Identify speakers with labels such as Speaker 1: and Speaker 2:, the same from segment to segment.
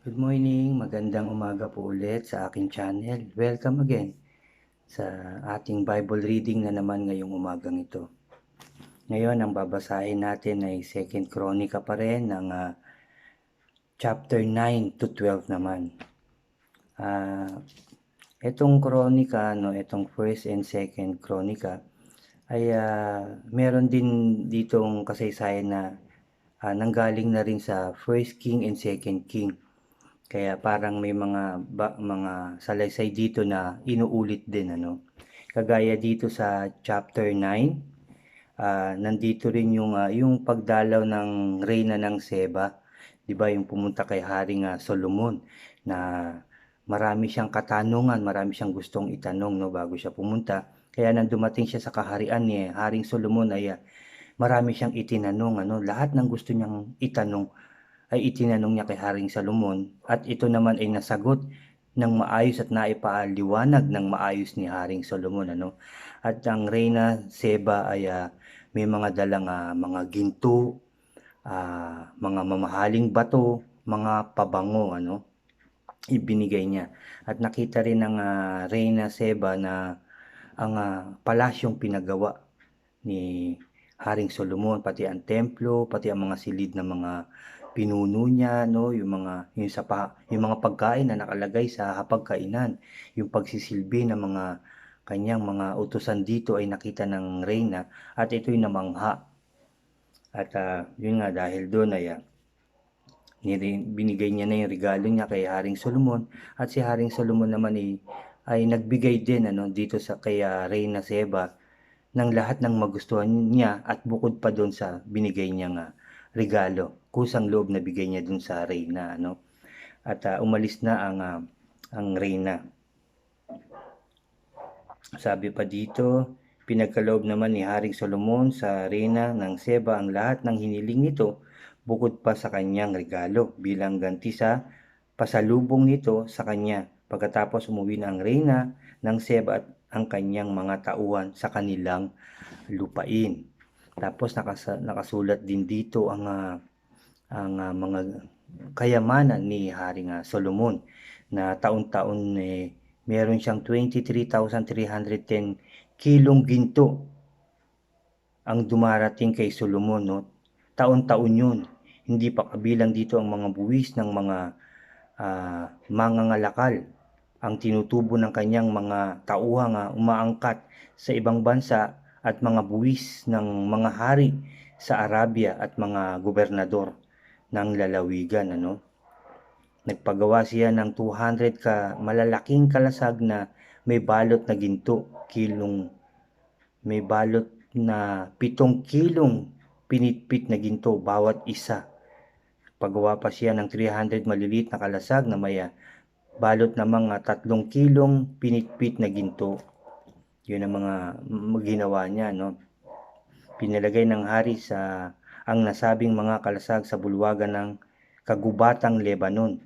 Speaker 1: Good morning, magandang umaga po ulit sa aking channel. Welcome again sa ating Bible reading na naman ngayong umagang ito. Ngayon, ang babasahin natin ay 2 Chronica pa rin ng chapter 9 to 12 naman. Itong Chronica, itong 1st and 2nd Chronica ay meron din ditong kasaysayan na nanggaling na rin sa 1st King and 2nd King. Kaya parang may mga salaysay dito na inuulit din ano. Kagaya dito sa chapter 9, nandito rin yung pagdalaw ng reyna ng Seba, 'di ba, yung pumunta kay Haring Solomon na marami siyang katanungan, marami siyang gustong itanong no bago siya pumunta. Kaya nang dumating siya sa kaharian ni Haring Solomon ay marami siyang itinanong ano, lahat ng gusto niyang itanong ay itinanong niya kay Haring Salomon at ito naman ay nasagot ng maayos at naipaliwanag ng maayos ni Haring Solomon ano. At ang Reyna Seba ay may mga dalang mga ginto, mga mamahaling bato, mga pabango ano, ibinigay niya. At nakita rin ng Reyna Seba na ang palasyong pinagawa ni Haring Solomon, pati ang templo, pati ang mga silid na mga pinuno niya, no, yung mga pagkain na nakalagay sa hapagkainan, yung pagsisilbi ng mga kanyang mga utusan dito ay nakita ng reyna at ito'y namangha. At yun nga dahil doon ay binigay niya na yung regalo niya kay Haring Solomon at si Haring Solomon naman ay nagbigay din ano dito sa kay Reyna Seba ng lahat ng magustuhan niya at bukod pa doon sa binigay niyang regalo, kusang loob na bigay niya doon sa reyna ano. At umalis na ang reyna. Sabi pa dito, pinagkaloob naman ni Haring Solomon sa reyna ng Seba ang lahat ng hiniling nito bukod pa sa kanyang regalo bilang ganti sa pasalubong nito sa kanya. Pagkatapos umuwi na ang reyna ng Seba at ang kanyang mga tauhan sa kanilang lupain. Tapos nakasulat din dito ang mga kayamanan ni Haring Solomon na taon-taon meron siyang 23,310 kilong ginto ang dumarating kay Solomon, no? Taon-taon yun. Hindi pa kabilang dito ang mga buwis ng mga mangangalakal, ang tinutubo ng kanyang mga tauhang umaangkat sa ibang bansa at mga buwis ng mga hari sa Arabia at mga gobernador ng lalawigan ano. Nagpagawa siya ng 200 malalaking kalasag na may balot na ginto, may balot na 7 kilong pinitpit na ginto bawat isa. Pagawa pa siya ng 300 maliliit na kalasag na may balot na mga 3 kilong pinitpit na ginto. Yun ang mga ginawa niya, no? Pinalagay ng hari ang nasabing mga kalasag sa bulwagan ng kagubatang Lebanon.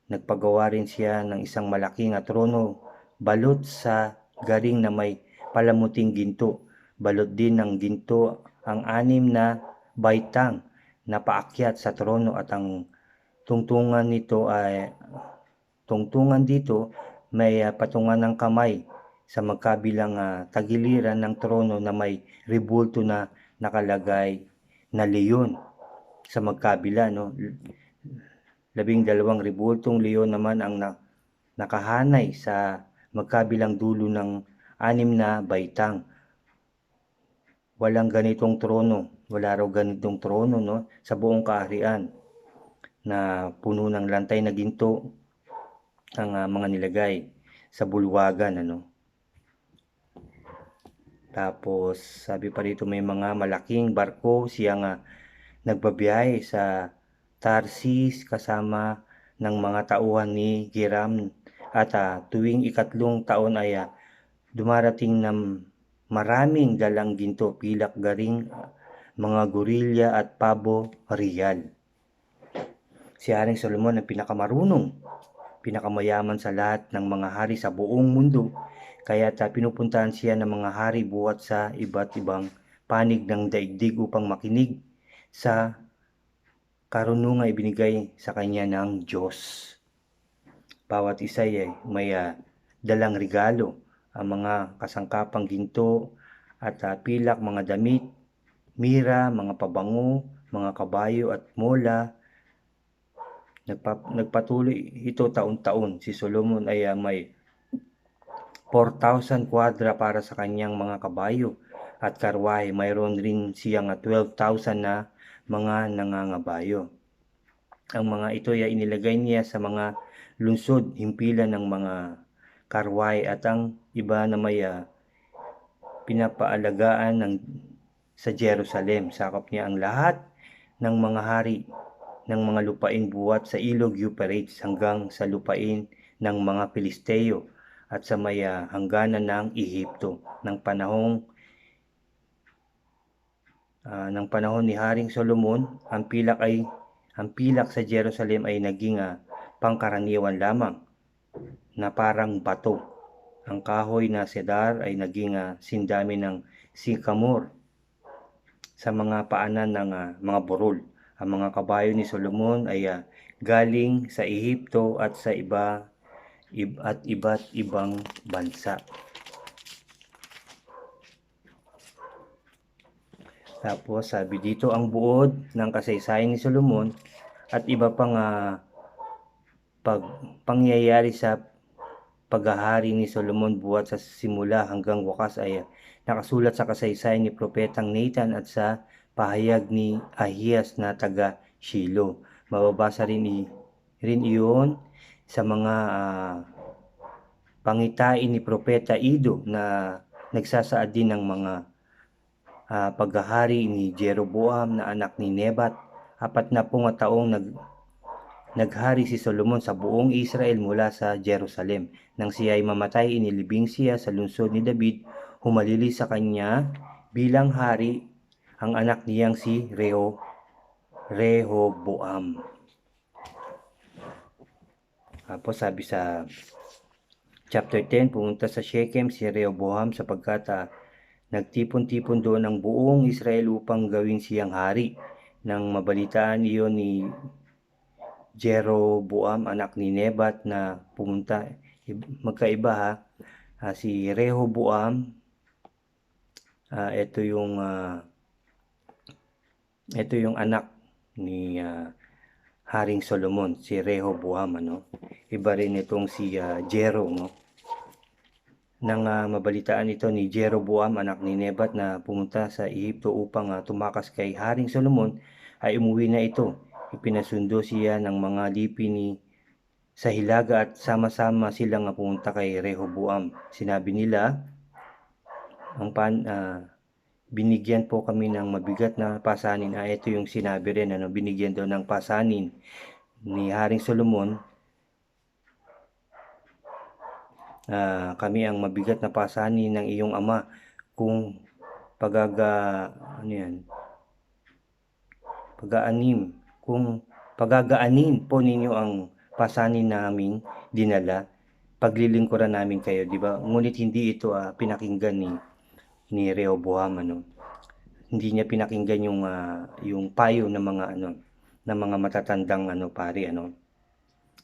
Speaker 1: Nagpagawa rin siya ng isang malaking trono balot sa garing na may palamuting ginto. Balot din ng ginto ang 6 na baitang na paakyat sa trono at ang tungtungan dito may patungan ng kamay sa magkabilang tagiliran ng trono na may rebulto na nakalagay na leon sa magkabila no. 12 rebultong leon naman ang nakahanay sa magkabilang dulo ng 6 na baitang. Wala raw ganitong trono no sa buong kaharian na puno ng lantay na ginto ang mga nilagay sa bulwagan ano. Tapos sabi pa dito may mga malaking barko siyang nagbabiyahe sa Tarsis kasama ng mga tauhan ni Hiram at tuwing ikatlong taon ay dumarating ng maraming dalang ginto, pilak, garing, mga gorilya at pabo real. Si Haring Solomon ang pinakamayaman sa lahat ng mga hari sa buong mundo. Kaya pinupuntahan siya ng mga hari buhat sa iba't ibang panig ng daigdig upang makinig sa karunungang ibinigay sa kanya ng Diyos. Bawat isa ay may dalang regalo, ang mga kasangkapang ginto at pilak, mga damit, mira, mga pabango, mga kabayo at mola. Nagpatuloy ito taon-taon. Si Solomon ay may 4,000 kwadra para sa kanyang mga kabayo at karwahe. Mayroon rin siyang 12,000 na mga nangangabayo. Ang mga ito ay inilagay niya sa mga lungsod, himpilan ng mga karwahe at ang iba na may pinapaalagaan sa Jerusalem. Sakop niya ang lahat ng mga hari ng mga lupain buwat sa ilog Euphrates hanggang sa lupain ng mga Pilisteo at sa may hangganan ng Ehipto. Ng panahon ni Haring Solomon, ang pilak sa Jerusalem ay naging pangkaraniwan lamang na parang bato. Ang kahoy na cedar ay naging sindami ng sycamore sa mga paanan ng mga burol. Ang mga kabayo ni Solomon ay galing sa Ehipto at sa iba't ibang bansa. Tapos sabi dito, ang buod ng kasaysayan ni Solomon at iba pang pangyayari sa paghahari ni Solomon buhat sa simula hanggang wakas ay nakasulat sa kasaysayan ni Propetang Nathan at sa pahayag ni Ahias na taga Shilo. Mababasa rin iyon sa mga pangitain ni Propeta Ido na nagsasaad din ng mga paghahari ni Jeroboam na anak ni Nebat. 40 taong naghari si Solomon sa buong Israel mula sa Jerusalem. Nang siya ay mamatay, inilibing siya sa lungsod ni David. Humalili sa kanya bilang hari ang anak niyang si Rehoboam. Tapos sabi sa chapter 10, pumunta sa Shechem si Rehoboam sapagkat nagtipon-tipon doon ang buong Israel upang gawin siyang hari. Nang mabalitaan iyon ni Jeroboam, anak ni Nebat, na pumunta, magkaiba si Rehoboam, ito yung anak ni Haring Solomon, si Rehoboam, Iba rin itong si Jero, Nang mabalitaan ito ni Jeroboam, anak ni Nebat, na pumunta sa Ehipto upang tumakas kay Haring Solomon, ay umuwi na ito. Ipinasundo siya ng mga lipi sa Hilaga at sama-sama silang pumunta kay Rehoboam. Sinabi nila, binigyan po kami ng mabigat na pasanin. Ito yung sinabi rin, binigyan daw ng pasanin ni Haring Solomon. Kami ang mabigat na pasanin ng iyong ama kung pagagaanin po ninyo ang pasanin naming dinala, paglilingkuran namin kayo, di ba? Ngunit hindi ito pinakinggan ni Rehoboam, Hindi niya pinakinggan yung payo ng mga matatandang pari,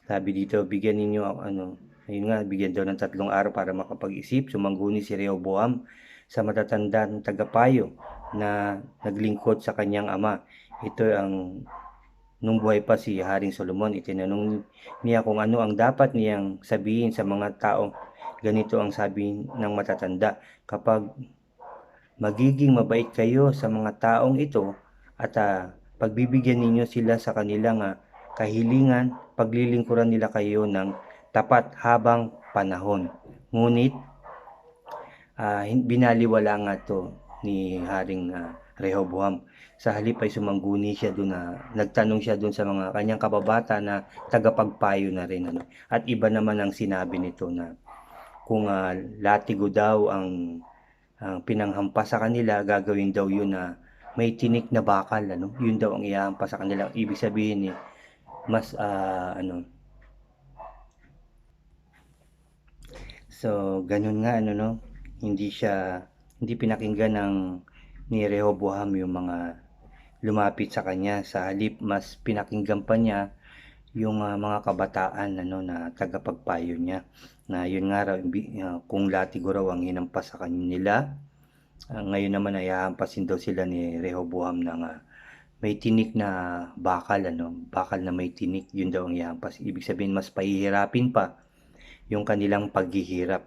Speaker 1: Sabi dito, bigyan ninyo ayun nga, bigyan daw ng 3 araw para makapag-isip. Sumangguni si Rehoboam sa matatandang tagapayo na naglingkod sa kanyang ama. Nung buhay pa si Haring Solomon, itinanong niya kung ano ang dapat niyang sabihin sa mga tao. Ganito ang sabi ng matatanda, kapag magiging mabait kayo sa mga taong ito at pagbibigyan ninyo sila sa kanilang kahilingan, paglilingkuran nila kayo ng tapat habang panahon. Ngunit binaliwala nga to ni Haring Rehoboam. Sa halip ay sumangguni siya doon, nagtanong siya doon sa mga kanyang kababata na tagapagpayo na rin. At iba naman ang sinabi nito na kung latigo daw ang pinanghampas sa kanila, gagawin daw yun na may tinik na bakal. Yun daw ang ihahampas sa kanila. Ibig sabihin mas So, ganun nga, hindi pinakinggan ni Rehoboam yung mga lumapit sa kanya. Sa halip, mas pinakinggan pa niya yung mga kabataan na tagapagpayo niya, na yun nga raw kung latigo raw ang hinampas sa kanila, ngayon naman ay hahampasin daw sila ni Rehoboam ng may tinik na bakal na may tinik, yun daw ang ihampas. Ibig sabihin mas pahihirapin pa yung kanilang paghihirap.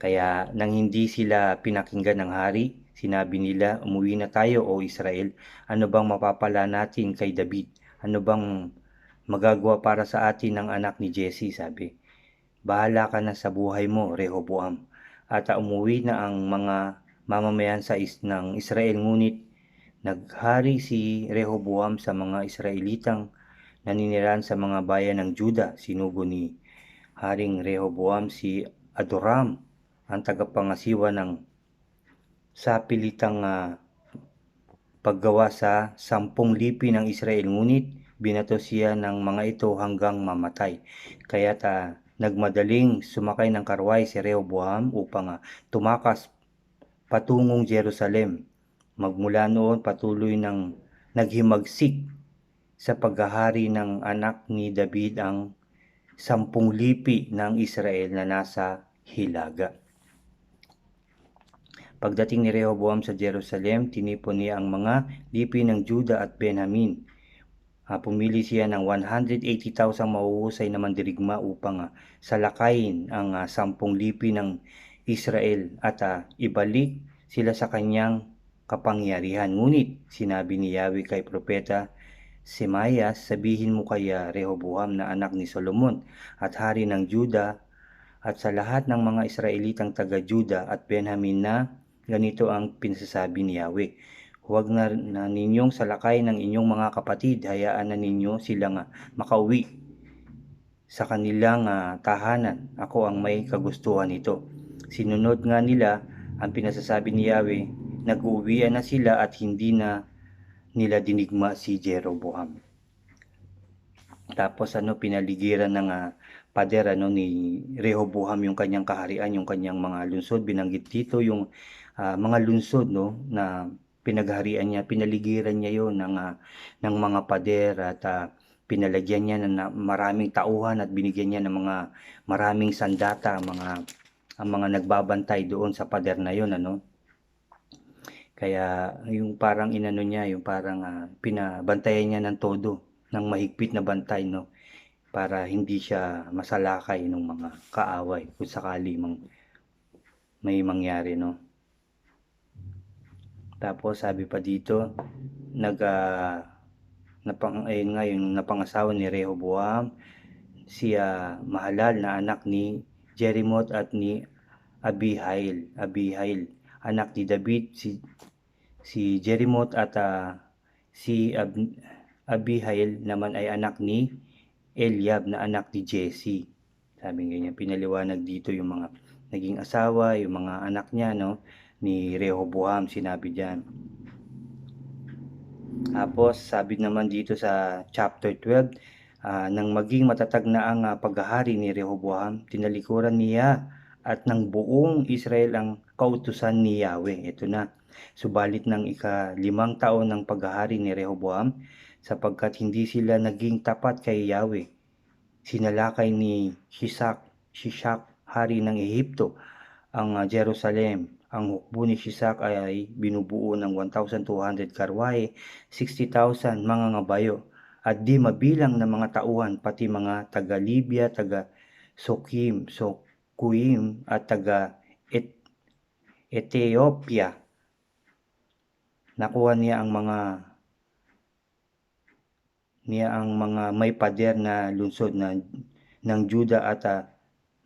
Speaker 1: Kaya nang hindi sila pinakinggan ng hari, sinabi nila, umuwi na tayo o Israel. Ano bang mapapala natin kay David? Ano bang magagawa para sa atin ng anak ni Jesse? Sabi, bahala ka na sa buhay mo, Rehoboam. At umuwi na ang mga mamamayan ng Israel, ngunit naghari si Rehoboam sa mga Israelitang naninirahan sa mga bayan ng Juda. Sinugo ni Haring Rehoboam si Adoram, ang tagapangasiwa ng sapilitang paggawa sa 10 lipi ng Israel, ngunit binato siya ng mga ito hanggang mamatay. Kaya't nagmadaling sumakay ng karway si Rehoboam upang tumakas patungong Jerusalem. Magmula noon patuloy ng naghimagsik sa paghahari ng anak ni David ang 10 lipi ng Israel na nasa hilaga. Pagdating ni Rehoboam sa Jerusalem, tinipon niya ang mga lipi ng Juda at Benjamin. Pumili siya ng 180,000 mahuhusay na mandirigma upang salakayin ang 10 lipi ng Israel at ibalik sila sa kanyang kapangyarihan. Ngunit sinabi ni Yahweh kay propeta Semayas, sabihin mo kay Rehoboam na anak ni Solomon at hari ng Juda at sa lahat ng mga Israelitang taga-Juda at Benjamin na ganito ang pinasasabi ni Yahweh. Huwag na ninyong salakay ng inyong mga kapatid, hayaan na ninyo silang makauwi sa kanilang tahanan. Ako ang may kagustuhan nito. Sinunod nga nila ang pinasasabi ni Yahweh, nag-uuwian na sila at hindi na nila dinigma si Jeroboam. Tapos pinaligiran ng pader ni Rehoboam yung kanyang kaharian, yung kanyang mga lungsod. Binanggit dito yung mga lungsod na pinagharian niya, pinaligiran niya yon ng mga pader at pinalagyan niya ng maraming tauhan at binigyan niya ng mga maraming sandata, ang mga nagbabantay doon sa pader na yon, Kaya yung parang niya, yung parang pinabantayan niya ng todo, ng mahigpit na bantay, para hindi siya masalakay ng mga kaaway kung sakali may mangyari, Tapos sabi pa dito, yung napangasawa ni Rehoboam, si Mahalal na anak ni Jerimoth at ni Abihail, anak ni David, si Jerimoth at si Abihail naman ay anak ni Eliab na anak ni Jesse. Sabi ganyan, pinaliwanag dito yung mga naging asawa, yung mga anak niya, ni Rehoboam, sinabi diyan. Tapos sabi naman dito sa chapter 12, nang maging matatag na ang paghahari ni Rehoboam, tinalikuran niya at ng buong Israel ang kautusan ni Yahweh. Ito na, subalit ng ika-5 taon ng paghahari ni Rehoboam, sapagkat hindi sila naging tapat kay Yahweh, sinalakay ni Shishak, hari ng Ehipto, ang Jerusalem. Ang hukbo ni Shishak ay binubuo ng 1,200 karwahe, 60,000 mga ngabayo, at di mabilang na mga tauhan, pati mga taga-Libya, taga-Sukim, at taga-Ethiopia. Nakuha niya ang mga may pader na lungsod ng Juda at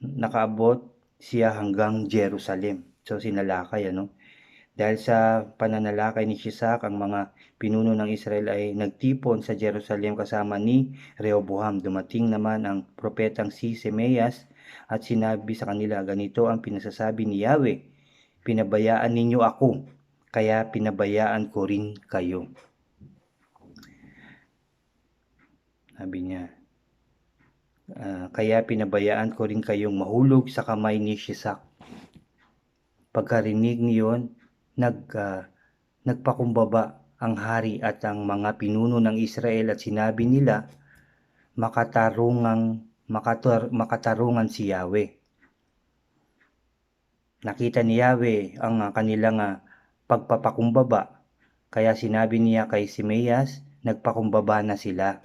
Speaker 1: nakaabot siya hanggang Jerusalem. So sinalakay, Dahil sa pananalakay ni Shishak, ang mga pinuno ng Israel ay nagtipon sa Jerusalem kasama ni Rehoboam. Dumating naman ang propetang si Semayas at sinabi sa kanila, ganito ang pinasasabi ni Yahweh, pinabayaan ninyo ako, kaya pinabayaan ko rin kayo. Sabi niya, kaya pinabayaan ko rin kayong mahulog sa kamay ni Shishak. Pagkarinig niyon, nagpakumbaba ang hari at ang mga pinuno ng Israel at sinabi nila, makatarungan si Yahweh. Nakita ni Yahweh ang kanilang pagpapakumbaba, kaya sinabi niya kay Simeyas, nagpakumbaba na sila.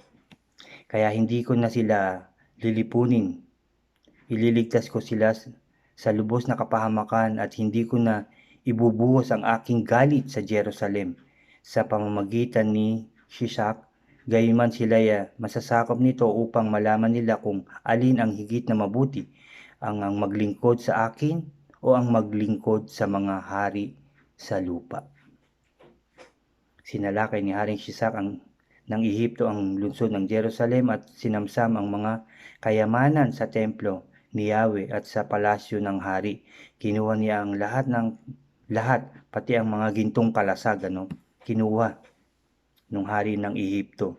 Speaker 1: Kaya hindi ko na sila lilipunin. Ililigtas ko sila sa lubos na kapahamakan at hindi ko na ibubuhos ang aking galit sa Jerusalem sa pamamagitan ni Shishak. Gayunman sila masasakop nito upang malaman nila kung alin ang higit na mabuti, ang maglingkod sa akin o ang maglingkod sa mga hari sa lupa. Sinalakay ni Haring Shishak ng Ehipto ang lungsod ng Jerusalem at sinamsam ang mga kayamanan sa templo ni Yahweh at sa palasyo ng hari. Kinuha niya ang lahat, pati ang mga gintong kalasag, kinuha ng hari ng Ehipto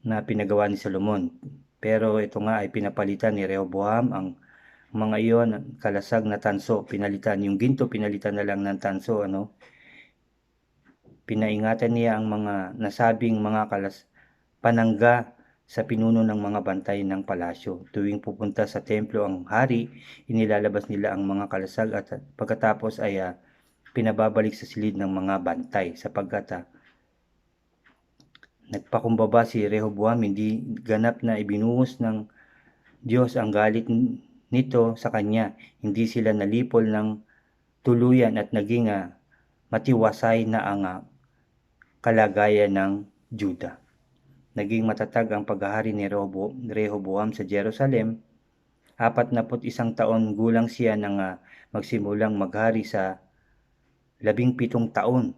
Speaker 1: na pinagawa ni Solomon. Pero ito nga ay pinapalitan ni Rehoboam ang mga iyon, kalasag na tanso, pinalitan. Yung ginto, pinalitan na lang ng tanso, Pinaingatan niya ang mga nasabing mga panangga sa pinuno ng mga bantay ng palasyo. Tuwing pupunta sa templo ang hari, inilalabas nila ang mga kalasag at pagkatapos ay pinababalik sa silid ng mga bantay sapagkat nagpakumbaba si Rehoboam, hindi ganap na ibinuhos ng Diyos ang galit nito sa kanya. Hindi sila nalipol ng tuluyan at naging matiwasay na ang kalagayan ng Juda. Naging matatag ang paghahari ni Rehoboam sa Jerusalem. 41 taon gulang siya nang magsimulang maghari. Sa 17 taon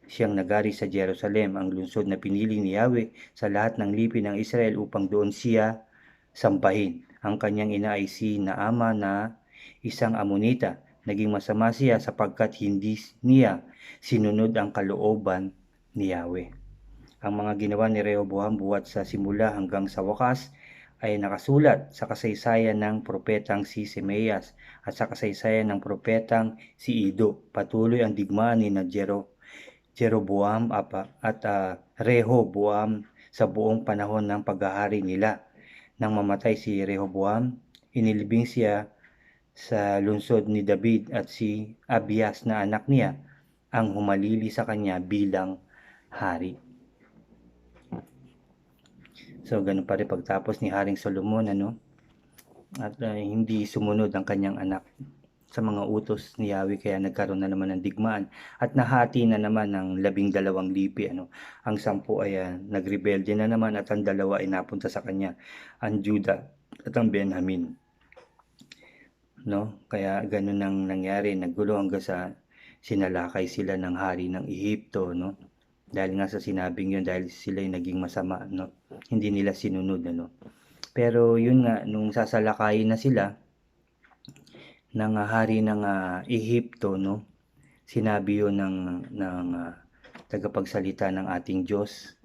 Speaker 1: siyang nagari sa Jerusalem, ang lungsod na pinili ni Yahweh sa lahat ng lipi ng Israel upang doon siya sambahin. Ang kanyang ina ay si Naama na isang Amonita. Naging masama siya sapagkat hindi niya sinunod ang kalooban ni Yahweh. Ang mga ginawa ni Rehoboam buhat sa simula hanggang sa wakas ay nakasulat sa kasaysayan ng propetang si Semeyas at sa kasaysayan ng propetang si Ido. Patuloy ang digmaan ni Jeroboam at Rehoboam sa buong panahon ng paghahari nila. Nang mamatay si Rehoboam, inilibing siya sa lungsod ni David at si Abias na anak niya ang humalili sa kanya bilang hari. So, ganun pa rin pagtapos ni Haring Solomon, at hindi sumunod ang kanyang anak sa mga utos ni Yahweh, kaya nagkaroon na naman ng digmaan at nahati na naman ng 12 lipi. Ang 10 ay nagrebelde na naman at ang 2 ay napunta sa kanya, ang Juda at ang Benjamin. Kaya ganun ang nangyari, naggulo hanggang sa sinalakay sila ng hari ng Ehipto, dahil nga sa sinabing yun, dahil sila ay naging masama, hindi nila sinunod, Pero yun nga, nung sasalakayin na sila ng hari ng Ehipto, sinabi yun ng tagapagsalita ng ating Diyos,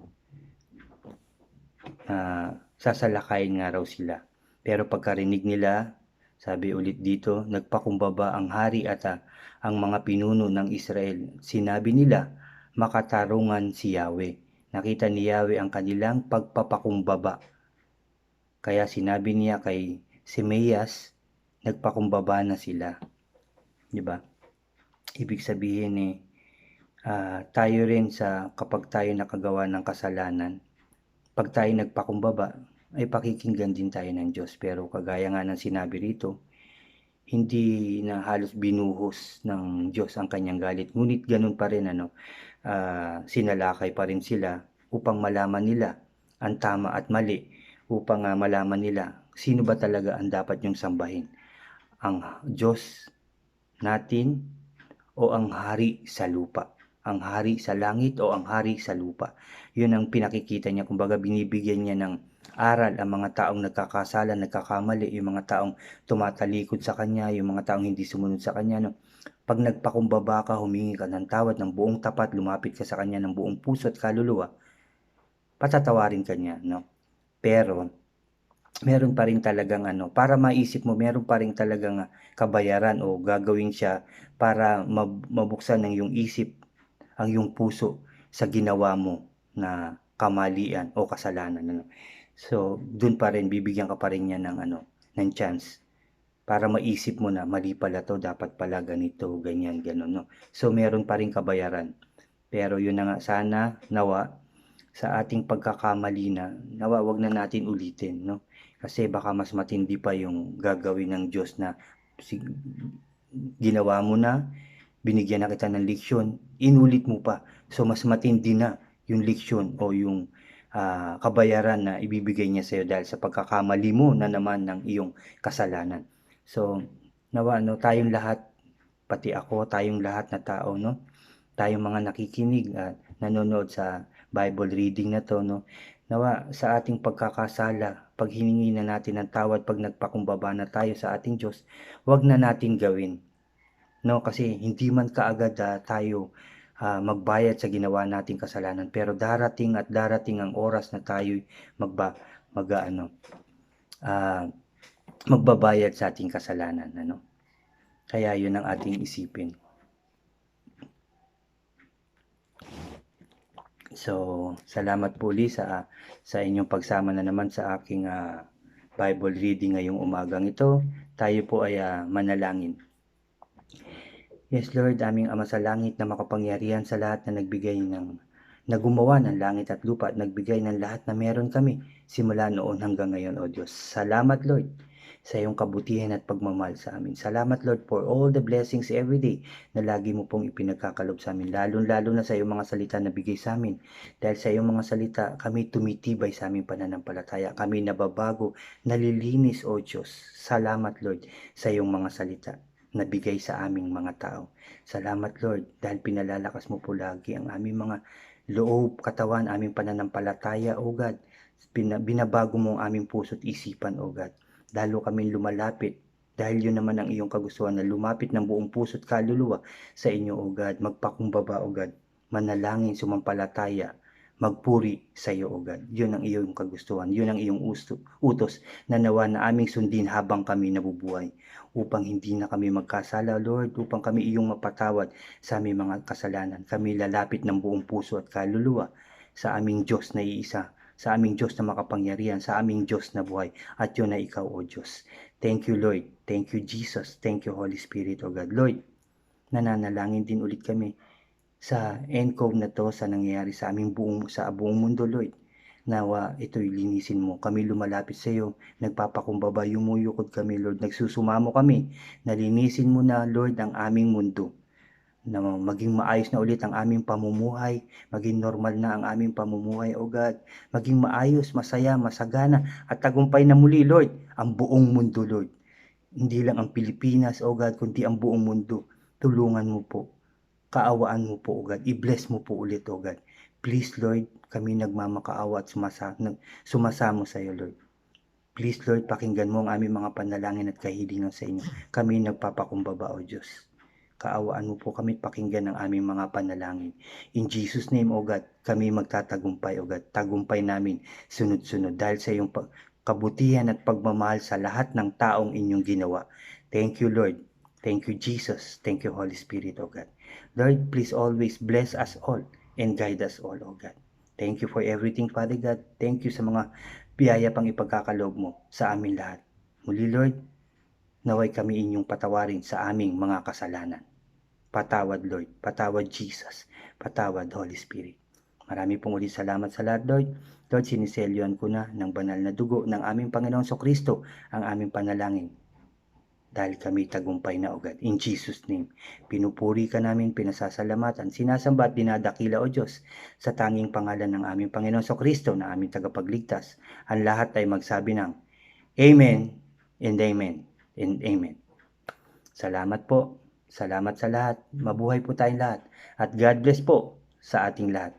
Speaker 1: sasalakayin nga raw sila. Pero pagkarinig nila, sabi ulit dito, nagpakumbaba ang hari at ang mga pinuno ng Israel. Sinabi nila, makatarungan si Yahweh. Nakita ni Yahweh ang kanilang pagpapakumbaba. Kaya sinabi niya kay Semeyas, nagpakumbaba na sila. Diba? Ibig sabihin tayo rin kapag tayo nakagawa ng kasalanan, pag tayo nagpakumbaba, ay pakikinggan din tayo ng Diyos. Pero kagaya nga ng sinabi rito, hindi na halos binuhos ng Diyos ang kanyang galit. Ngunit ganun pa rin, sinalakay pa rin sila upang malaman nila ang tama at mali, upang malaman nila sino ba talaga ang dapat yung sambahin. Ang Diyos natin o ang hari sa lupa. Ang hari sa langit o ang hari sa lupa. Yun ang pinakikita niya. Kumbaga binibigyan niya ng aral ang mga taong nagkakasala, nagkakamali, yung mga taong tumatalikod sa kanya, yung mga taong hindi sumunod sa kanya. Pag nagpakumbaba ka, humingi ka ng tawad ng buong tapat, lumapit ka sa kanya ng buong puso at kaluluwa, patatawarin ka niya. Pero meron pa rin talagang para maisip mo, meron pa rin talagang kabayaran o gagawin siya para mabuksan ng iyong isip, ang iyong puso sa ginawa mo na kamalian o kasalanan, ano. So, dun pa rin bibigyan ka pa rin niya ng ano, ng chance para maisip mo na mali pala 'to, dapat pala ganito, ganyan, gano'n 'no. So, meron pa ring kabayaran. Pero yun na nga, sana, nawa, sa ating pagkakamali na, nawa wag na natin ulitin 'no. Kasi baka mas matindi pa yung gagawin ng Diyos na sig ginawa mo na, binigyan na kita ng leksyon, inulit mo pa. So, mas matindi na yung leksyon o yung kabayaran na ibibigay niya sa'yo dahil sa pagkakamali mo na naman ng iyong kasalanan. So, nawa, no, tayong lahat, pati ako, tayong lahat na tao, no, tayong mga nakikinig at nanonood sa Bible reading na to, no, nawa sa ating pagkakasala, pag hiningi na natin ng tawad, pag nagpakumbaba na tayo sa ating Diyos, wag na natin gawin, no, kasi hindi man kaagad tayo magbayad sa ginawa nating kasalanan, pero darating at darating ang oras na tayo ah, magbabayad sa ating kasalanan, ano. Kaya yun ang ating isipin. So, salamat po ulit sa inyong pagsama na naman sa aking Bible reading ngayong umagang ito. Tayo po ay manalangin. Yes, Lord, aming Ama sa langit na makapangyarihan sa lahat na gumawa ng langit at lupa at nagbigay ng lahat na meron kami simula noon hanggang ngayon, O Diyos. Salamat, Lord, sa iyong kabutihan at pagmamahal sa amin. Salamat, Lord, for all the blessings every day na lagi mo pong ipinagkakalob sa amin, lalo na sa iyong mga salita na bigay sa amin. Dahil sa iyong mga salita, kami tumitibay sa aming pananampalataya. Kami nababago, nalilinis, O Diyos. Salamat, Lord, sa iyong mga salita na bigay sa aming mga tao. Salamat, Lord, dahil pinalalakas mo po lagi ang aming mga loob, katawan, aming pananampalataya, O God. Binabago mo ang aming puso't isipan, O God. Lalo kami lumalapit, dahil yun naman ang iyong kagustuhan, na lumapit ng buong puso't kaluluwa sa inyo, O God. Magpakumbaba, O God. Manalangin, sumampalataya, magpuri sa iyo, O God. Yun ang iyong kagustuhan, yun ang iyong utos na nawa na aming sundin habang kami nabubuhay, upang hindi na kami magkasala, Lord, upang kami iyong mapatawad sa aming mga kasalanan. Kami lalapit ng buong puso at kaluluwa sa aming Diyos na iisa, sa aming Diyos na makapangyarihan, sa aming Diyos na buhay, at yun na ikaw, O Diyos. Thank you, Lord. Thank you, Jesus. Thank you, Holy Spirit, O God. Lord, nananalangin din ulit kami sa ENCOV na to, sa nangyayari sa buong mundo, Lord. Nawa ito'y linisin mo. Kami lumalapit sa iyo, nagpapakumbaba, yumuyukod kami, Lord. Nagsusumamo kami, nalinisin mo na, Lord, ang aming mundo. Na maging maayos na ulit ang aming pamumuhay, maging normal na ang aming pamumuhay, O God. Maging maayos, masaya, masagana, at tagumpay na muli, Lord, ang buong mundo, Lord. Hindi lang ang Pilipinas, O God, kundi ang buong mundo. Tulungan mo po. Kaawaan mo po, O God. I-bless mo po ulit, O God. Please, Lord, kami nagmamakaawa at sumasamo sa iyo, Lord. Please, Lord, pakinggan mo ang aming mga panalangin at kahilingan sa inyo. Kami nagpapakumbaba, O Diyos. Kaawaan mo po kami, pakinggan ang aming mga panalangin. In Jesus' name, O God, kami magtatagumpay, O God. Tagumpay namin sunod-sunod dahil sa iyong kabutihan at pagmamahal sa lahat ng taong inyong ginawa. Thank you, Lord. Thank you, Jesus. Thank you, Holy Spirit, O God. Lord, please always bless us all and guide us all, O God. Thank you for everything, Father God. Thank you sa mga biyaya pang ipagkakaloob mo sa amin lahat. Muli, Lord, naway kami inyong patawarin sa aming mga kasalanan. Patawad, Lord. Patawad, Jesus. Patawad, Holy Spirit. Marami pong ulit salamat sa lahat, Lord. Lord, siniselyoan ko na ng banal na dugo ng aming Panginoong Kristo ang aming panalangin, dahil kami tagumpay na, O God. In Jesus' name, pinupuri ka namin, pinasasalamatan, sinasamba at dinadakila, O Diyos, sa tanging pangalan ng aming Panginoon Kristo na aming tagapagligtas. Ang lahat ay magsabi ng Amen and Amen and Amen. Salamat po. Salamat sa lahat. Mabuhay po tayong lahat. At God bless po sa ating lahat.